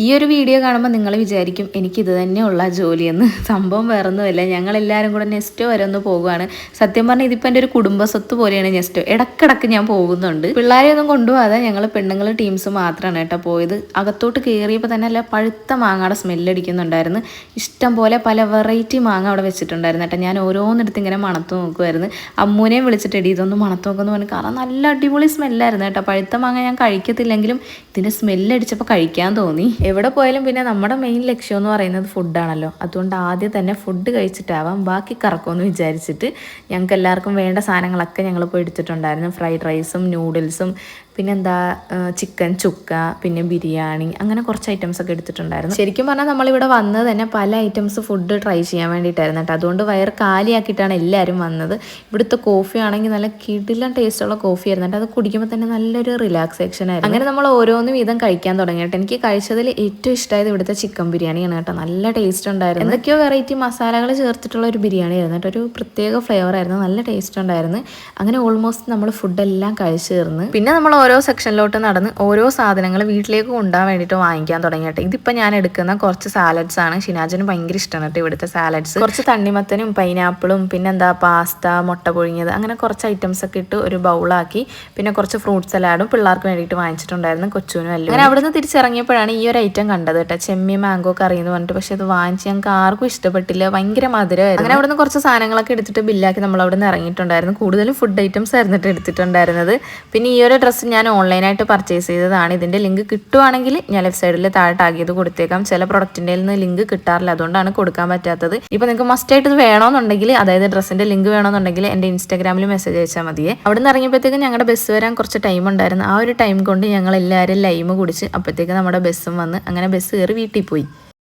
ഈ ഒരു വീഡിയോ കാണുമ്പോൾ നിങ്ങൾ വിചാരിക്കും എനിക്കിത് തന്നെയുള്ള ജോലിയെന്ന്. സംഭവം വേറൊന്നുമില്ല, ഞങ്ങളെല്ലാവരും കൂടെ നെസ്റ്റോ വരെ ഒന്ന് പോകുകയാണ്. സത്യം പറഞ്ഞാൽ ഇതിപ്പോൾ എൻ്റെ ഒരു കുടുംബസ്വത്ത് പോലെയാണ് നെസ്റ്റോ. ഇടക്കിടക്ക് ഞാൻ പോകുന്നുണ്ട്. പിള്ളേരെ ഒന്നും കൊണ്ടുപോകാതെ ഞങ്ങൾ പെണ്ണുങ്ങൾ ടീംസ് മാത്രമാണ് കേട്ടോ പോയത്. അകത്തോട്ട് കയറിയപ്പോൾ തന്നെ അല്ല പഴുത്ത മാങ്ങയുടെ സ്മെല്ലടിക്കുന്നുണ്ടായിരുന്നു. ഇഷ്ടം പോലെ പല വെറൈറ്റി മാങ്ങ അവിടെ വെച്ചിട്ടുണ്ടായിരുന്നു കേട്ടോ. ഞാൻ ഓരോന്നിടത്ത് ഇങ്ങനെ മണത്ത് നോക്കുമായിരുന്നു. അമ്മൂനെയും വിളിച്ചിട്ട് ഇതൊന്ന് മണത്ത് നോക്കുമെന്ന് പറഞ്ഞു. കാരണം നല്ല അടിപൊളി സ്മെല്ലായിരുന്നു കേട്ടോ. പഴുത്ത മാങ്ങ ഞാൻ കഴിക്കത്തില്ലെങ്കിലും ഇതിൻ്റെ സ്മെല്ലടിച്ചപ്പോൾ കഴിക്കാൻ തോന്നി. എവിടെ പോയാലും പിന്നെ നമ്മുടെ മെയിൻ ലക്ഷ്യം എന്ന് പറയുന്നത് ഫുഡാണല്ലോ. അതുകൊണ്ട് ആദ്യം തന്നെ ഫുഡ് കഴിച്ചിട്ടാവാം ബാക്കി കറക്കുമെന്ന് വിചാരിച്ചിട്ട് ഞങ്ങൾക്ക് എല്ലാവർക്കും വേണ്ട സാധനങ്ങളൊക്കെ ഞങ്ങൾ പോയി എടുത്തിട്ടുണ്ടായിരുന്നു. ഫ്രൈഡ് റൈസും നൂഡിൽസും പിന്നെന്താ ചിക്കൻ ചുക്ക, പിന്നെ ബിരിയാണി, അങ്ങനെ കുറച്ച് ഐറ്റംസ് ഒക്കെ എടുത്തിട്ടുണ്ടായിരുന്നു. ശരിക്കും പറഞ്ഞാൽ നമ്മളിവിടെ വന്നത് തന്നെ പല ഐറ്റംസ് ഫുഡ് ട്രൈ ചെയ്യാൻ വേണ്ടിയിട്ടായിരുന്നു കേട്ടോ. അതുകൊണ്ട് വയർ കാലിയാക്കിയിട്ടാണ് എല്ലാവരും വന്നത്. ഇവിടുത്തെ കോഫി ആണെങ്കിൽ നല്ല കിടിലൻ ടേസ്റ്റുള്ള കോഫി ആയിരുന്നു കേട്ടോ. അത് കുടിക്കുമ്പോൾ തന്നെ നല്ലൊരു റിലാക്സേഷൻ ആയിരുന്നു. അങ്ങനെ നമ്മൾ ഓരോന്ന് വീതം കഴിക്കാൻ തുടങ്ങി കേട്ടോ. എനിക്ക് കഴിച്ചതിൽ ഏറ്റവും ഇഷ്ടമായത് ഇവിടുത്തെ ചിക്കൻ ബിരിയാണിയാണ് കേട്ടോ. നല്ല ടേസ്റ്റ് ഉണ്ടായിരുന്നു. എന്തൊക്കെയോ വെറൈറ്റി മസാലകൾ ചേർത്തിട്ടുള്ള ഒരു ബിരിയാണി ആയിരുന്നു കേട്ടോ. ഒരു പ്രത്യേക ഫ്ലേവർ ആയിരുന്നു, നല്ല ടേസ്റ്റ് ഉണ്ടായിരുന്നു. അങ്ങനെ ഓൾമോസ്റ്റ് നമ്മൾ ഫുഡെല്ലാം കഴിച്ചു തീർന്ന് പിന്നെ നമ്മൾ ഓരോ സെക്ഷനിലോട്ട് നടന്ന് ഓരോ സാധനങ്ങൾ വീട്ടിലേക്ക് കൊണ്ടുപോകാൻ വേണ്ടിയിട്ട് വാങ്ങിക്കാൻ തുടങ്ങിയിട്ട്. ഇതിപ്പോൾ ഞാൻ എടുക്കുന്ന കുറച്ച് സാലഡ്സ് ആണ്. ഷിനാജിന് ഭയങ്കര ഇഷ്ടമാണ് കേട്ടോ ഇവിടുത്തെ സാലഡ്സ്. കുറച്ച് തണ്ണിമത്തനും പൈനാപ്പിളും പിന്നെന്താ പാസ്ത, മുട്ട പുഴുങ്ങിയത്, അങ്ങനെ കുറച്ച് ഐറ്റംസ് ഒക്കെ ഇട്ട് ഒരു ബൗളാക്കി. പിന്നെ കുറച്ച് ഫ്രൂട്ട് സലാഡും പിള്ളേർക്ക് വേണ്ടിയിട്ട് വാങ്ങിച്ചിട്ടുണ്ടായിരുന്നു, കൊച്ചുവിനും എല്ലാം. അങ്ങനെ അവിടുന്ന് തിരിച്ചിറങ്ങിയപ്പോഴാണ് ഈ ഒരു ഐറ്റം കണ്ടത് കേട്ടോ, ചെമ്മീൻ മാംഗോ കറി എന്ന് പറഞ്ഞിട്ട്. പക്ഷെ അത് വാങ്ങിച്ച് ഞങ്ങൾക്ക് ആർക്കും ഇഷ്ടപ്പെട്ടില്ല, ഭയങ്കര മധുരമായിരുന്നു. അങ്ങനെ അവിടുന്ന് കുറച്ച് സാധനങ്ങളൊക്കെ എടുത്തിട്ട് ബില്ലാക്കി നമ്മൾ അവിടെ നിന്ന് ഇറങ്ങിയിട്ടുണ്ടായിരുന്നു. കൂടുതലും ഫുഡ് ഐറ്റംസ് ആയിരുന്നിട്ട് എടുത്തിട്ടുണ്ടായിരുന്നത്. പിന്നെ ഈ ഒരു ഡ്രസ്സ് ഞാൻ ഓൺലൈനായിട്ട് പർച്ചേസ് ചെയ്തതാണ്. ഇതിൻ്റെ ലിങ്ക് കിട്ടുവാണെങ്കിൽ ഞാൻ ലെഫ്റ്റ് സൈഡിൽ താഴെ ടാഗ് ചെയ്ത് കൊടുത്തേക്കാം. ചില പ്രൊഡക്റ്റിൻ്റെ നിന്ന് ലിങ്ക് കിട്ടാറില്ല, അതുകൊണ്ടാണ് കൊടുക്കാൻ പറ്റാത്തത്. ഇപ്പോൾ നിങ്ങൾക്ക് മസ്റ്റായിട്ട് ഇത് വേണമെന്നുണ്ടെങ്കിൽ, അതായത് ഡ്രസ്സിൻ്റെ ലിങ്ക് വേണമെന്നുണ്ടെങ്കിൽ എൻ്റെ ഇൻസ്റ്റാഗ്രാമിൽ മെസ്സേജ് അയച്ചാൽ മതിയേ. അവിടെ നിന്ന് ഇറങ്ങിയപ്പോഴത്തേക്കും ഞങ്ങളുടെ ബസ് വരാൻ കുറച്ച് ടൈം ഉണ്ടായിരുന്നു. ആ ഒരു ടൈം കൊണ്ട് ഞങ്ങൾ എല്ലാവരും ലൈമ് കുടിച്ച് അപ്പോഴത്തേക്ക് നമ്മുടെ ബസ്സും വന്ന് അങ്ങനെ ബസ് കയറി വീട്ടിൽ പോയി.